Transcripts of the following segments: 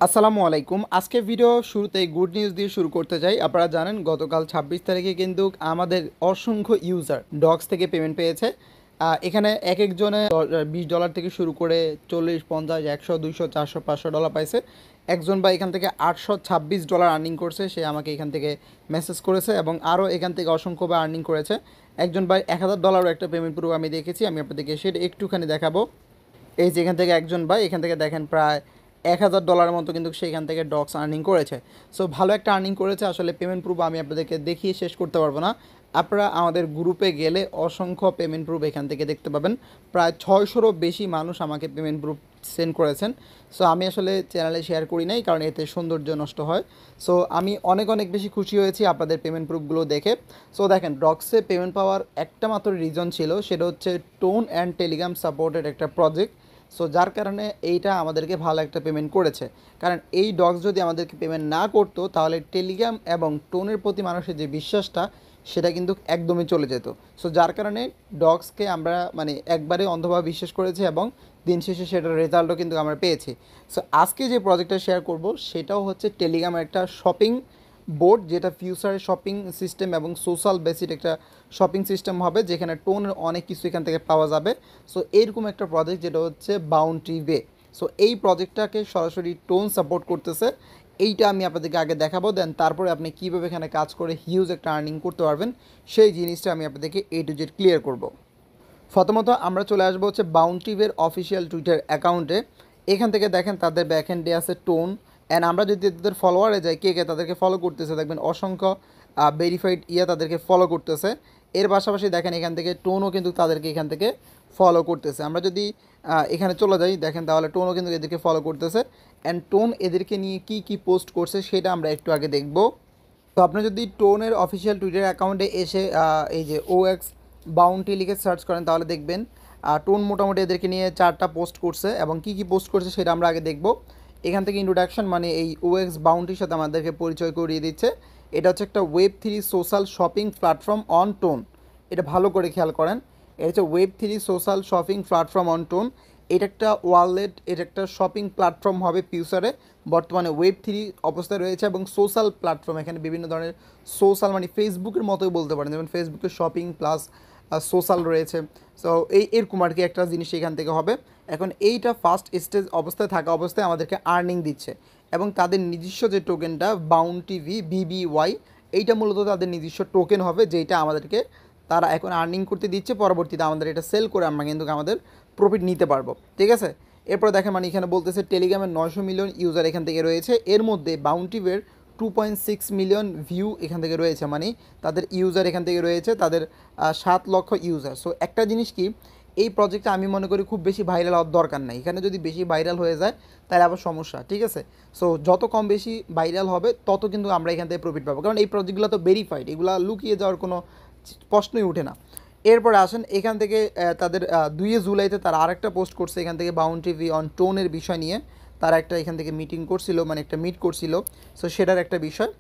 আসসালামু আলাইকুম। আজকে ভিডিও শুরুতেই গুড নিউজ দিয়ে শুরু করতে চাই। আপনারা জানেন গতকাল ২৬ তারিখে কিন্তু আমাদের অসংখ্য ইউজার ডক্স থেকে পেমেন্ট পেয়েছে। এখানে এক একজনে $20 থেকে শুরু করে 40, 50, 100, 200, 400, $500 পাইছে। একজন ভাই এখান থেকে $826 আর্নিং করছে, সে আমাকে এখান থেকে মেসেজ করেছে এবং আরও এখান থেকে অসংখ্য ভাই আর্নিং করেছে। একজন ভাই $1000 একটা পেমেন্ট প্রুফ আমি দেখেছি, আমি আপনাদেরকে সেটা একটুখানি দেখাবো। এই যে এখান থেকে একজন ভাই এখান থেকে দেখেন প্রায় $1000 মতো কিন্তু সেখান থেকে ডক্স আর্নিং করেছে। সো ভালো একটা আর্নিং করেছে। আসলে পেমেন্ট প্রুফ আমি আপনাদেরকে দেখিয়ে শেষ করতে পারবো না। আপনারা আমাদের গ্রুপে গেলে অসংখ্য পেমেন্ট প্রুফ এখান থেকে দেখতে পাবেন। প্রায় 600রও বেশি মানুষ আমাকে পেমেন্ট প্রুফ সেন্ড করেছেন। সো আমি আসলে চ্যানেলে শেয়ার করি নাই, কারণ এতে সৌন্দর্য নষ্ট হয়। সো আমি অনেক অনেক বেশি খুশি হয়েছি আপনাদের পেমেন্ট প্রুফগুলো দেখে। সো দেখেন, ডক্সে পেমেন্ট পাওয়ার একটা মাত্র রিজন ছিল, সেটা হচ্ছে টোন অ্যান্ড টেলিগ্রাম সাপোর্টেড একটা প্রজেক্ট। সো যার কারণে এইটা আমাদেরকে ভালো একটা পেমেন্ট করেছে। কারণ এই ডক্স যদি আমাদেরকে পেমেন্ট না করতো, তাহলে টেলিগ্রাম এবং টোনের প্রতি মানুষের যে বিশ্বাসটা, সেটা কিন্তু একদমই চলে যেত। সো যার কারণে ডক্সকে আমরা একবারে অন্ধভাবে বিশ্বাস করেছি এবং দিন শেষে সেটার রেজাল্টও কিন্তু আমরা পেয়েছি। সো আজকে যে প্রজেক্টটা শেয়ার করব, সেটাও হচ্ছে টেলিগ্রামের একটা শপিং বোর্ড, যেটা ফিউচারের শপিং সিস্টেম এবং সোশ্যাল বেসিড একটা শপিং সিস্টেম হবে, যেখানে টোনের অনেক কিছু এখান থেকে পাওয়া যাবে। সো এইরকম একটা প্রজেক্ট, যেটা হচ্ছে বাউন্টি ওয়ে। সো এই প্রজেক্টটাকে সরাসরি টোন সাপোর্ট করতেছে। এইটা আমি আপনাদেরকে আগে দেখাবো, দেন তারপরে আপনি কীভাবে এখানে কাজ করে হিউজ একটা আর্নিং করতে পারবেন, সেই জিনিসটা আমি আপনাদেরকে A to Z ক্লিয়ার করব। প্রথমত আমরা চলে আসবো হচ্ছে বাউন্টিভের অফিসিয়াল টুইটার অ্যাকাউন্টে। এখান থেকে দেখেন তাদের ব্যাকহ্যান্ডে আছে টোন। অ্যান্ড আমরা যদি তাদের ফলোয়ারে যাই, কে কে তাদেরকে ফলো করতেছে, দেখবেন অসংখ্য ভেরিফাইড তাদেরকে ফলো করতেছে। এর পাশাপাশি দেখেন এখান থেকে টোনও কিন্তু তাদেরকে এখান থেকে ফলো করতেছে। আমরা যদি এখানে চলে যাই, দেখেন তাহলে টোনও কিন্তু এদেরকে ফলো করতেছে। অ্যান্ড টোন এদেরকে নিয়ে কী কী পোস্ট করছে সেটা আমরা একটু আগে দেখব। তো আপনি যদি টোনের অফিসিয়াল টুইটার অ্যাকাউন্টে এসে এই যে OX বাউন্টি লিখে সার্চ করেন, তাহলে দেখবেন টোন মোটামুটি এদেরকে নিয়ে 4টা পোস্ট করছে এবং কী কী পোস্ট করছে সেটা আমরা আগে দেখব। এখান থেকে ইন্ট্রোডাকশন, এই OX বাউন্টির সাথে আমাদেরকে পরিচয় করিয়ে দিচ্ছে। এটা হচ্ছে একটা Web3 social shopping platform on tone. এটা ভালো করে খেয়াল করেন, এটা হচ্ছে Web3 social shopping platform on tone. এটা একটা ওয়ালেট, এটা একটা শপিং প্ল্যাটফর্ম হবে ফিউচারে। বর্তমানে Web3 অবস্থায় রয়েছে এবং সোশ্যাল প্ল্যাটফর্ম, এখানে বিভিন্ন ধরনের সোশ্যাল, ফেসবুকের মতোই বলতে পারেন, যেমন ফেসবুকের শপিং প্লাস সোশ্যাল রয়েছে। সো এরকম আর কি একটা জিনিস এখান থেকে হবে। এখন এইটা ফার্স্ট স্টেজ অবস্থায় থাকা অবস্থায় আমাদেরকে আর্নিং দিচ্ছে এবং তাদের নিজস্ব যে টোকেনটা বাউন্টি BBY, এইটা মূলত তাদের নিজস্ব টোকেন হবে, যেটা আমাদেরকে তারা এখন আর্নিং করতে দিচ্ছে। পরবর্তীতে আমাদের এটা সেল করে আমরা কিন্তু আমাদের প্রফিট নিতে পারবো, ঠিক আছে। এরপর দেখেন এখানে বলতেছে টেলিগ্রামের 900 মিলিয়ন ইউজার এখান থেকে রয়েছে। এর মধ্যে বাউন্টিভের 2.6 মিলিয়ন ভিউ এখান থেকে রয়েছে, তাদের ইউজার এখান থেকে রয়েছে, তাদের 7 লক্ষ ইউজার। সো একটা জিনিস কি, এই প্রজেক্টটা আমি মনে করি খুব বেশি ভাইরাল হওয়ার দরকার নাই। এখানে যদি বেশি ভাইরাল হয়ে যায় তাহলে আবার সমস্যা, ঠিক আছে। সো যত কম বেশি ভাইরাল হবে তত কিন্তু আমরা এখান থেকে প্রফিট পাবো, কারণ এই প্রজেক্টগুলো তো ভেরিফাইড, এগুলো লুকিয়ে যাওয়ার কোনো প্রশ্নই ওঠে না। এরপরে আসেন এখান থেকে তাদের 2 জুলাইতে তারা আরেকটা পোস্ট করছে এখান থেকে বাউন্টি ভি অন টোনের বিষয় নিয়ে। তারা একটা এখান থেকে মিটিং করছিল, একটা মিট করছিল। সো সেটার একটা বিষয়।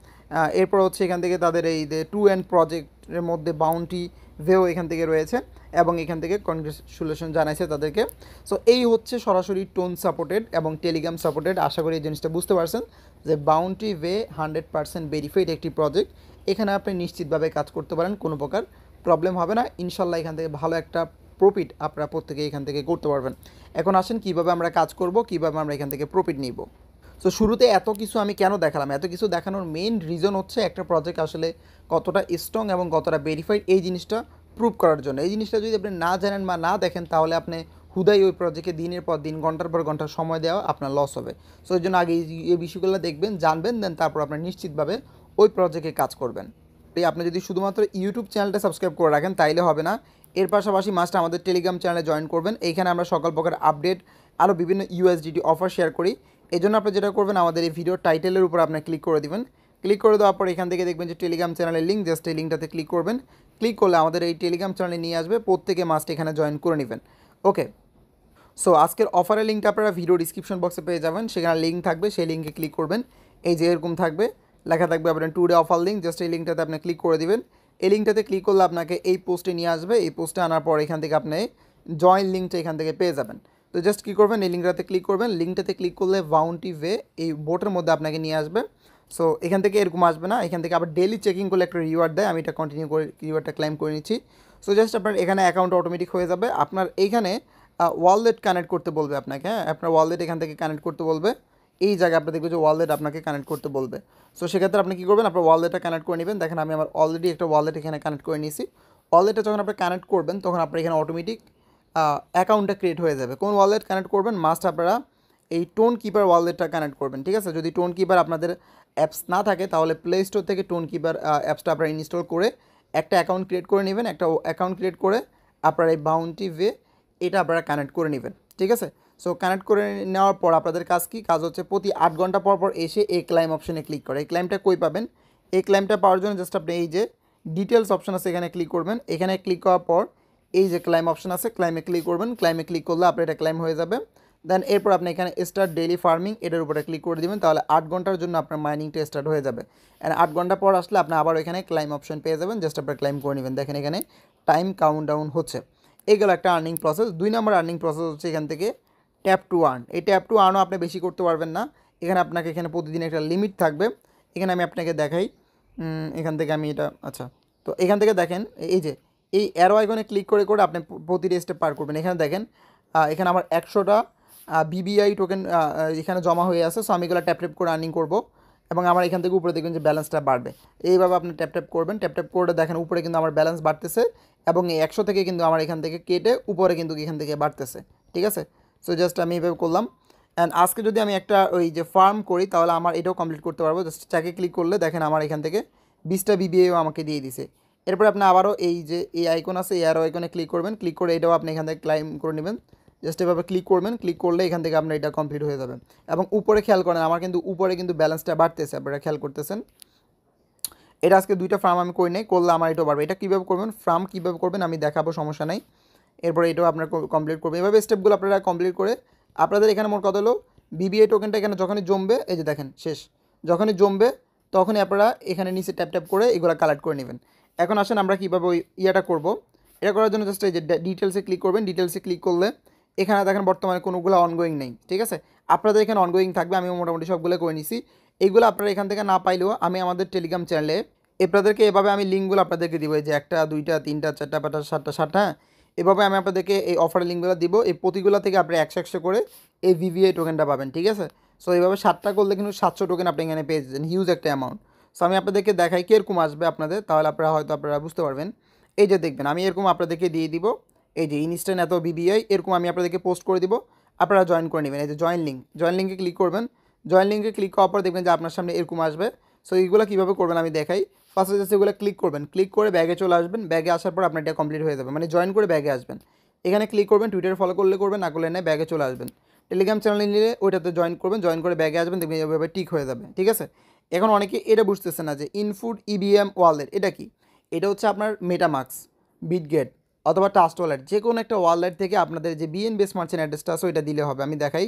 এরপর হচ্ছে এখান থেকে তাদের এই যে 2 অ্যান্ড প্রজেক্টের মধ্যে বাউন্টি ভেও এখান থেকে রয়েছে এবং এখান থেকে কনগ্রেচুলেশন জানাইছে তাদেরকে। সো এই হচ্ছে সরাসরি টোন সাপোর্টেড এবং টেলিগ্রাম সাপোর্টেড। আশা করি এই জিনিসটা বুঝতে পারছেন যে বাউন্টি ভে 100% ভেরিফাইড একটি প্রজেক্ট। এখানে আপনি নিশ্চিতভাবে কাজ করতে পারেন, কোনো প্রকার প্রবলেম হবে না ইনশাল্লাহ। এখান থেকে ভালো একটা প্রফিট আপনারা প্রত্যেকে এখান থেকে করতে পারবেন। এখন আসেন কীভাবে আমরা কাজ করব, কীভাবে আমরা এখান থেকে প্রফিট নিব। সো শুরুতে এত কিছু আমি কেন দেখালাম, এত কিছু দেখানোর মেইন রিজন হচ্ছে একটা প্রজেক্ট আসলে কতটা স্ট্রং এবং কতটা ভেরিফাইড, এই জিনিসটা প্রুভ করার জন্য। এই জিনিসটা যদি আপনি না জানেন বা না দেখেন, তাহলে আপনি হুদাই ওই প্রজেক্টে দিনের পর দিন, ঘন্টার পর ঘন্টা সময় দেওয়া আপনার লস হবে। সো এই জন্য আগে এই বিষয়গুলো দেখবেন, জানবেন, দেন তারপর আপনার নিশ্চিতভাবে ওই প্রজেক্টে কাজ করবেন। আপনি যদি শুধুমাত্র ইউটিউব চ্যানেলটা সাবস্ক্রাইব করে রাখেন তাইলে হবে না, এর পাশাপাশি মাস্ট আমাদের টেলিগ্রাম চ্যানেলে জয়েন করবেন। এইখানে আমরা সকল প্রকার আপডেট, আরও বিভিন্ন USDT অফার শেয়ার করি। এই জন্য আপনি যেটা করবেন, আমাদের এই ভিডিও টাইটেলের উপর আপনি ক্লিক করে দিবেন। ক্লিক করে দেওয়ার পর এখান থেকে দেখবেন যে টেলিগ্রাম চ্যানেলের লিঙ্ক, জাস্ট এই লিঙ্কটাতে ক্লিক করবেন। ক্লিক করলে আমাদের এই টেলিগ্রাম চ্যানেলে নিয়ে আসবে, প্রত্যেকে মাস্ট এখানে জয়েন করে নেবেন। ওকে, সো আজকের অফারের লিঙ্কটা আপনারা ভিডিও ডিসক্রিপশন বক্সে পেয়ে যাবেন, সেখানে লিঙ্ক থাকবে, সেই লিঙ্কে ক্লিক করবেন। এই যে এরকম থাকবে, লেখা থাকবে আপনার টুডে অফার লিঙ্ক, জাস্ট এই লিঙ্কটাতে আপনি ক্লিক করে দিবেন। এই লিঙ্কটাতে ক্লিক করলে আপনাকে এই পোস্টে নিয়ে আসবে। এই পোস্টে আনার পর এখান থেকে আপনি জয়েন লিঙ্কটা এখান থেকে পেয়ে যাবেন। তো জাস্ট কী করবেন, এই লিঙ্কটাতে ক্লিক করবেন। লিঙ্কটাতে ক্লিক করলে বাউন্টি ওয়ে এই বোটের মধ্যে আপনাকে নিয়ে আসবে। সো এখান থেকে এরকম আসবে না, এখান থেকে আবার ডেলি চেকিং করলে একটা রিওয়ার্ড দেয়। আমি এটা কন্টিনিউ করে রিওয়ার্ডটা ক্লেম করে নিচ্ছি। সো জাস্ট আপনার এখানে অ্যাকাউন্ট অটোমেটিক হয়ে যাবে। আপনার এইখানে ওয়ালেট কানেক্ট করতে বলবে আপনাকে, হ্যাঁ, আপনার ওয়ালেট এখান থেকে কানেক্ট করতে বলবে। এই জায়গায় আপনার দেখবে যে ওয়ালেট আপনাকে কানেক্ট করতে বলবে। সো সেক্ষেত্রে আপনি কী করবেন, আপনার ওয়ালেটটা কানেক্ট করে নেবেন। দেখেন আমি আমার অলরেডি একটা ওয়ালেট এখানে কানেক্ট করে নিয়েছি। ওয়ালেটটা যখন আপনি কানেক্ট করবেন তখন আপনার এখানে অটোমেটিক অ্যাকাউন্টটা ক্রিয়েট হয়ে যাবে। কোন ওয়ালেট কানেক্ট করবেন, মাস্ট আপনারা এই টোন কিপার ওয়ালেটটা কানেক্ট করবেন, ঠিক আছে। যদি টোন কিপার আপনাদের অ্যাপস না থাকে তাহলে প্লে স্টোর থেকে টোন কিপার অ্যাপসটা আপনারা ইনস্টল করে একটা অ্যাকাউন্ট ক্রিয়েট করে নেবেন। একটা অ্যাকাউন্ট ক্রিয়েট করে আপনারা এই বাউন্টি ওয়ে এটা আপনারা কানেক্ট করে নেবেন, ঠিক আছে। সো কানেক্ট করে নেওয়ার পর আপনাদের কাজ কি, কাজ হচ্ছে প্রতি 8 ঘন্টা পর পর এসে এই ক্লাইম অপশনে ক্লিক করে। এই ক্লাইমটা কই পাবেন, এই ক্লাইমটা পাওয়ার জন্য জাস্ট আপনি এই যে ডিটেলস অপশন আছে এখানে ক্লিক করবেন। এখানে ক্লিক করার পর এই যে ক্লাইম অপশন আছে, ক্লাইমে ক্লিক করবেন। ক্লাইমে ক্লিক করলে আপনার এটা ক্লাইম হয়ে যাবে। দেন এরপর আপনি এখানে স্টার্ট ডেইলি ফার্মিং এটার উপরে ক্লিক করে দেবেন। তাহলে 8 ঘন্টার জন্য আপনার মাইনিংটা স্টার্ট হয়ে যাবে। অ্যান্ড 8 ঘন্টা পর আসলে আপনি আবার এখানে ক্লাইম অপশন পেয়ে যাবেন, জাস্ট আপনার ক্লাইম করে নেবেন। দেখেন এখানে টাইম কাউন্ট ডাউন হচ্ছে। এইগুলো একটা আর্নিং প্রসেস। 2 নম্বর আর্নিং প্রসেস হচ্ছে এখান থেকে ট্যাপ টু আর্ন। এই ট্যাপ টু আর্নও আপনি বেশি করতে পারবেন না। এখানে আপনাকে এখানে প্রতিদিন একটা লিমিট থাকবে। এখানে আমি আপনাকে দেখাই, এখান থেকে আমি এটা, আচ্ছা, তো এখান থেকে দেখেন এই যে এই অ্যারো আইকনে ক্লিক করে করে আপনি প্রতিটি স্টেপ পার করবেন। এখানে দেখেন এখানে আমার 100টা বিবিআই টোকেন এখানে জমা হয়ে আছে। সো আমি এগুলো ট্যাপ ট্যাপ করে আর্নিং করব এবং আমার এখান থেকে উপরে দেখবেন যে ব্যালেন্সটা বাড়বে। এইভাবে আপনি ট্যাপ ট্যাপ করবেন। ট্যাপ ট্যাপ করে দেখেন উপরে কিন্তু আমার ব্যালেন্স বাড়তেছে এবং এই 100 থেকে কিন্তু আমার এখান থেকে কেটে উপরে কিন্তু এখান থেকে বাড়তেছে, ঠিক আছে। সো জাস্ট আমি এইভাবে করলাম। অ্যান্ড আজকে যদি আমি একটা ওই যে ফার্ম করি তাহলে আমার এটাও কমপ্লিট করতে পারবো। জাস্ট চাকে ক্লিক করলে দেখেন আমার এখান থেকে 20টা বিবিআইও আমাকে দিয়ে দিছে। এরপর আপনি আবারও এই যে এই আইকন আছে এই আরও আইকনে ক্লিক করবেন। ক্লিক করে এটাও আপনি এখান থেকে ক্লাইম করে নেবেন। জাস্ট এভাবে ক্লিক করবেন। ক্লিক করলে এখান থেকে আপনার এটা কমপ্লিট হয়ে যাবে। এবং উপরে খেয়াল করেন আমার কিন্তু উপরে কিন্তু ব্যালেন্সটা বাড়তেছে, আপনারা খেয়াল করতেছেন। এটা আজকে 2টা ফার্ম আমি করি নাই, করলে আমার এটাও বাড়বে। এটা কীভাবে করবেন, ফার্ম কীভাবে করবেন আমি দেখাবো, সমস্যা নাই। এরপরে এটাও আপনার কমপ্লিট করবেন। এভাবে স্টেপগুলো আপনারা কমপ্লিট করে আপনাদের এখানে মোট কথা হলো বিবিআই টোকেনটা এখানে যখনই জমবে, এই যে দেখেন শেষ, যখনই জমবে তখনই আপনারা এখানে নিচে ট্যাপ ট্যাপ করে এগুলো কালেক্ট করে নেবেন। এখন আসেন আমরা কীভাবে ওই ইয়েটা করবো। এটা করার জন্য জাস্ট এই যে ডিটেলসে ক্লিক করবেন। ডিটেলসে ক্লিক করলে এখানে দেখেন বর্তমানে কোনোগুলো অনগোয়িং নেই, ঠিক আছে। আপনাদের এখানে অনগোয়িং থাকবে, আমি মোটামুটি সবগুলো করে নিছি। এইগুলো আপনারা এখান থেকে না পাইলেও আমি আমাদের টেলিগ্রাম চ্যানেলে আপনাদেরকে এভাবে আমি লিঙ্কগুলো আপনাদেরকে দিব, এই যে 1টা 2টা 3টা 4টা 5টা 7টা 7টা, হ্যাঁ, এভাবে আমি আপনাদেরকে এই অফারের লিঙ্কগুলো দিব। এই প্রতিগুলো থেকে আপনি 100 করে এই ভিভিআই টোকেনটা পাবেন, ঠিক আছে। সো এইভাবে 7টা করলে কিন্তু 700 টোকেন আপনি এখানে পেয়ে যাচ্ছেন, হিউজ একটা অ্যামাউন্ট। সো আমি আপনাদেরকে দেখাই কীরকম আসবে আপনাদের, তাহলে আপনারা হয়তো আপনারা বুঝতে পারবেন। এই যে দেখবেন আমি এরকম আপনাদেরকে দিয়ে দিব, এই যে ইনস্ট্যান্ট এত বিবিআই এরকম আমি আপনাদেরকে পোস্ট করে দিব, আপনারা জয়েন করে নেবেন। এই যে জয়েন লিঙ্কে ক্লিক করবেন। জয়েন লিঙ্কে ক্লিক করার পর দেখবেন যে আপনার সামনে এরকম আসবে। সো এইগুলো কীভাবে করবেন আমি দেখাই। ফার্স্টে জাস্ট এগুলো ক্লিক করবেন, ক্লিক করে ব্যাগে চলে আসবেন। ব্যাগে আসার পর আপনার এটা কমপ্লিট হয়ে যাবে, মানে জয়েন করে ব্যাগে আসবেন। এখানে ক্লিক করবেন, টুইটারে ফলো করলে করবেন, না করলে নেই, ব্যাগে চলে আসবেন। টেলিগ্রাম চ্যানেলে নিলে ওইটাতে জয়েন করবেন, জয়েন করে ব্যাগে আসবেন, দেখবেন এইভাবে টিক হয়ে যাবে, ঠিক আছে। এখন অনেকে এটা বুঝতেছে না যে ইনফুড ইভিএম ওয়ালেট এটা কি। এটা হচ্ছে আপনার মেটামাক্স, বিটগেট অথবা ট্রাস্ট ওয়ালেট, যে কোনো একটা ওয়ালেট থেকে আপনাদের যে বিএনবি স্মার্ট চেন অ্যাড্রেসটা আছে ওইটা দিলে হবে। আমি দেখাই,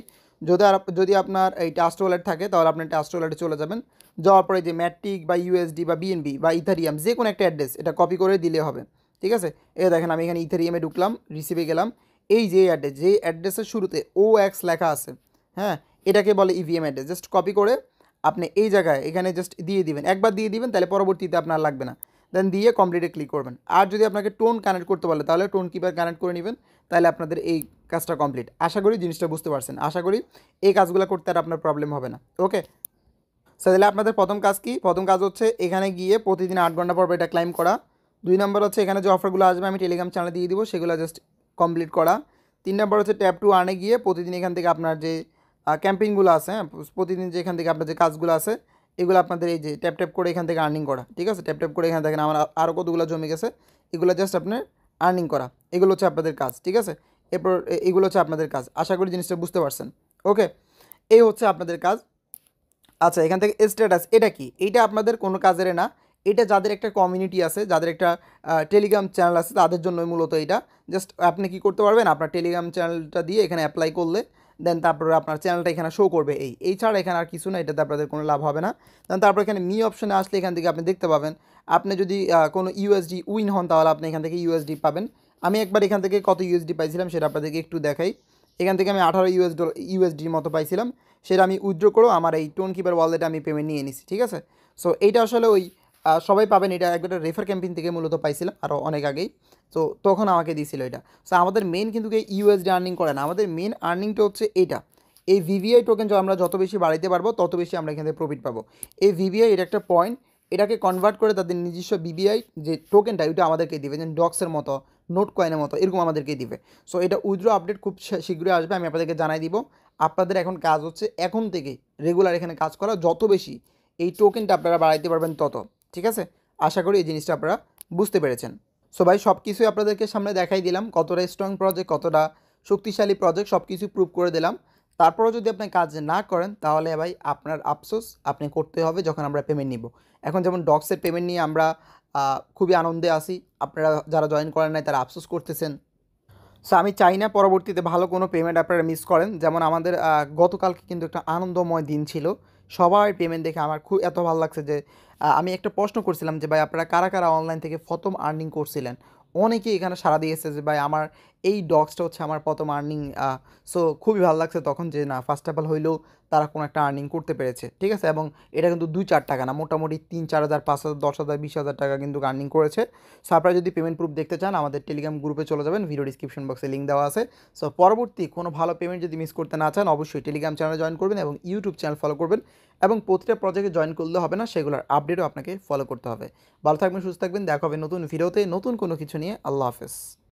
যদি আপনার এই ট্রাস্ট ওয়ালেট থাকে তাহলে আপনি ট্রাস্ট ওয়ালেটে চলে যাবেন। যাওয়ার পরে যে ম্যাট্রিক বা ইউএসডি বা বিএনবি বা ইথারিয়াম যে কোনো একটা অ্যাড্রেস এটা কপি করে দিলে হবে, ঠিক আছে। এই দেখেন আমি এখানে ইথারিয়ামে ঢুকলাম, রিসিভে গেলাম। এই যে অ্যাড্রেস, যে অ্যাড্রেসের শুরুতে OX লেখা আছে, হ্যাঁ, এটাকে বলে ইভিএম অ্যাড্রেস। জাস্ট কপি করে আপনি এই জায়গায় এখানে জাস্ট দিয়ে দিবেন, একবার দিয়ে দিবেন, তাহলে পরবর্তীতে আপনার লাগবে না। দেন দিয়ে কমপ্লিটে ক্লিক করবেন। আর যদি আপনাকে টোন কানেক্ট করতে বলে তাহলে টোন কিপার কানেক্ট করে নেবেন, তাহলে আপনাদের এই কাজটা কমপ্লিট। আশা করি জিনিসটা বুঝতে পারছেন, আশা করি এই কাজগুলো করতে আর আপনার প্রবলেম হবে না। ওকে, তাহলে আপনাদের প্রথম কাজ কি, প্রথম কাজ হচ্ছে এখানে গিয়ে প্রতিদিন 8 ঘন্টা পর এটা ক্লাইম করা। 2 নম্বর হচ্ছে এখানে যে অফারগুলো আসবে আমি টেলিগ্রাম চ্যানেলে দিয়ে দিব, সেগুলো জাস্ট কমপ্লিট করা। 3 নম্বর হচ্ছে ট্যাপ টু আর্নে গিয়ে প্রতিদিন এখান থেকে আপনার যে ক্যাম্পেইনগুলো আছে, হ্যাঁ, প্রতিদিন যে এখান থেকে আপনার যে কাজগুলো আছে এগুলো আপনাদের এই যে ট্যাপ ট্যাপ করে এখান থেকে আর্নিং করা, ঠিক আছে। ট্যাপ ট্যাপ করে এখানে দেখেন আমার আরও কতগুলো জমে গেছে, এগুলো জাস্ট আপনার আর্নিং করা, এগুলো হচ্ছে আপনাদের কাজ, ঠিক আছে। এরপর এগুলো হচ্ছে আপনাদের কাজ, আশা করি জিনিসটা বুঝতে পারছেন। ওকে, এই হচ্ছে আপনাদের কাজ। আচ্ছা, এখান থেকে স্ট্যাটাস এটা কি, এইটা আপনাদের কোনো কাজের না, এটা যাদের একটা কমিউনিটি আছে, যাদের একটা টেলিগ্রাম চ্যানেল আছে তাদের জন্যই মূলত এটা। জাস্ট আপনি কি করতে পারবেন, আপনার টেলিগ্রাম চ্যানেলটা দিয়ে এখানে অ্যাপ্লাই করলে দেন তারপরে আপনার চ্যানেলটা এখানে শো করবে। এই ছাড়া এখানে আর কিছু না, এটাতে আপনাদের কোনো লাভ হবে না। দেন তারপর এখানে মি অপশনে আসলে এখান থেকে আপনি দেখতে পাবেন আপনি যদি কোনো ইউএসডি উইন হন তাহলে আপনি এখান থেকে ইউএসডি পাবেন। আমি একবার এখান থেকে কত ইউএসডি পাইছিলাম সেটা আপনাদেরকে একটু দেখাই। এখান থেকে আমি 18 ইউএসডির মতো পাইছিলাম, সেটা আমি উইথড্র করেও আমার এই টোন কিপার ওয়ালেটে আমি পেমেন্ট নিয়ে নিছি, ঠিক আছে। সো এইটা আসলে ওই সবাই পাবেন, এটা একটা রেফার ক্যাম্পেইন থেকে মূলত পাইছিলাম আরও অনেক আগেই। তো তখন আমাকে দিয়েছিল এটা। সো আমাদের মেন কিন্তু এই ইউএসডি আর্নিং করে না, আমাদের মেন আর্নিংটা হচ্ছে এইটা। এই ভিভিআই টোকেন আমরা যত বেশি বাড়াইতে পারবো তত বেশি আমরা এখান থেকে প্রফিট পাবো। এই ভিভিআই এটা একটা পয়েন্ট, এটাকে কনভার্ট করে তাদের নিজস্ব বিবিআই যে টোকেনটা ওইটা আমাদেরকে দিবে, যেন ডক্সের মতো, নোট কয়েনের মতো এরকম আমাদেরকেই দিবে। সো এটা উইথড্র আপডেট খুব শীঘ্রই আসবে, আমি আপনাদেরকে জানাই দিব। আপনাদের এখন কাজ হচ্ছে এখন থেকে রেগুলার এখানে কাজ করা, যত বেশি এই টোকেনটা আপনারা বাড়াইতে পারবেন তত, ঠিক আছে। আশা করি এই জিনিসটা আপনারা বুঝতে পেরেছেন। সো ভাই সব কিছুই আপনাদেরকে সামনে দেখাই দিলাম, কতটা স্ট্রং প্রজেক্ট, কতটা শক্তিশালী প্রজেক্ট, সব কিছুই প্রুভ করে দিলাম। তারপরেও যদি আপনি কাজ না করেন তাহলে ভাই আপনার আফসোস আপনি করতে হবে যখন আমরা পেমেন্ট নিব। এখন যেমন ডক্সের পেমেন্ট নিয়ে আমরা খুবই আনন্দে আছি, আপনারা যারা জয়েন করেন নাই তারা আফসোস করতেছেন। সো আমি চাই না পরবর্তীতে ভালো কোনো পেমেন্ট আপনারা মিস করেন। যেমন আমাদের গতকালকে কিন্তু একটা আনন্দময় দিন ছিল, সবার পেমেন্ট দেখে আমার খুব এত ভালো লাগছে যে আমি একটা প্রশ্ন করছিলাম যে ভাই আপনারা কারা কারা অনলাইন থেকে প্রথম আর্নিং করছিলেন। অনেকেই এখানে সাড়া দিয়েছে যে ভাই আমার এই ডগসটা হচ্ছে আমার প্রথম আর্নিং। সো খুবই ভালো লাগছে তখন যে না, ফার্স্ট অফ অল হইলেও তারা কোনো একটা আর্নিং করতে পেরেছে, ঠিক আছে। এবং এটা কিন্তু 2-4 টাকা না, মোটামুটি 3-4 হাজার, 5,000, 10,000, 20,000 টাকা কিন্তু আর্নিং করেছে। সো আপনারা যদি পেমেন্ট প্রুফ দেখতে চান আমাদের টেলিগ্রাম গ্রুপে চলে যাবেন, ভিডিও ডিসক্রিপশন বক্সে লিঙ্ক দেওয়া আছে। সো পরবর্তী কোনো ভালো পেমেন্ট যদি মিস করতে না চান অবশ্যই টেলিগ্রাম চ্যানেলে জয়েন করবেন এবং ইউটিউব চ্যানেল ফলো করবেন। এবং প্রতিটা প্রজেক্টে জয়েন করলে হবে না, সেগুলোর আপডেটও আপনাকে ফলো করতে হবে। ভালো থাকবেন, সুস্থ থাকবেন, দেখা হবে নতুন ভিডিওতে নতুন কোনো কিছু নিয়ে। আল্লাহ হাফেজ।